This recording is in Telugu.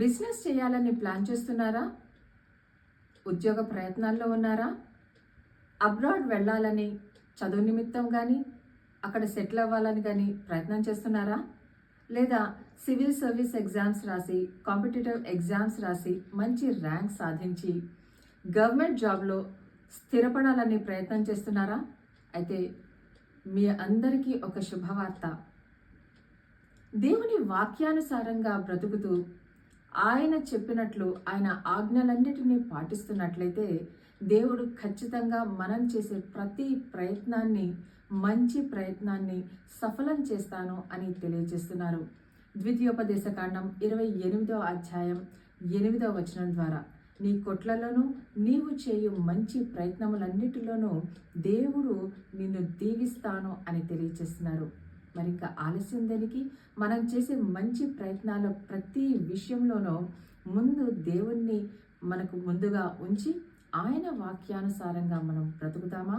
బిజినెస్ చేయాలని ప్లాన్ చేస్తున్నారా? ఉద్యోగ ప్రయత్నాల్లో ఉన్నారా? అబ్రాడ్ వెళ్ళాలని చదువు నిమిత్తం కానీ అక్కడ సెటిల్ అవ్వాలని కానీ ప్రయత్నం చేస్తున్నారా? లేదా సివిల్ సర్వీస్ ఎగ్జామ్స్ రాసి కాంపిటేటివ్ ఎగ్జామ్స్ రాసి మంచి ర్యాంక్ సాధించి గవర్నమెంట్ జాబ్లో స్థిరపడాలని ప్రయత్నం చేస్తున్నారా? అయితే మీ అందరికీ ఒక శుభవార్త. దేవుని వాక్యానుసారంగా బ్రతుకుతూ ఆయన చెప్పినట్లు ఆయన ఆజ్ఞలన్నిటినీ పాటిస్తున్నట్లయితే దేవుడు ఖచ్చితంగా మనం చేసే ప్రతి ప్రయత్నాన్ని మంచి ప్రయత్నాన్ని సఫలం చేస్తాను అని తెలియజేస్తున్నారు. ద్వితీయోపదేశకాండం 28వ అధ్యాయం 8వ వచనం ద్వారా నీ కొట్లలోనూ నీవు చేయు మంచి ప్రయత్నములన్నిటిలోనూ దేవుడు నిన్ను దీవిస్తాను అని తెలియజేస్తున్నారు. మరి ఇంకా ఆలస్యం దేనికి? మనం చేసే మంచి ప్రయత్నాలు ప్రతి విషయంలోనూ ముందు దేవుణ్ణి మనకు ముందుగా ఉంచి ఆయన వాక్యానుసారంగా మనం బ్రతుకుతామా?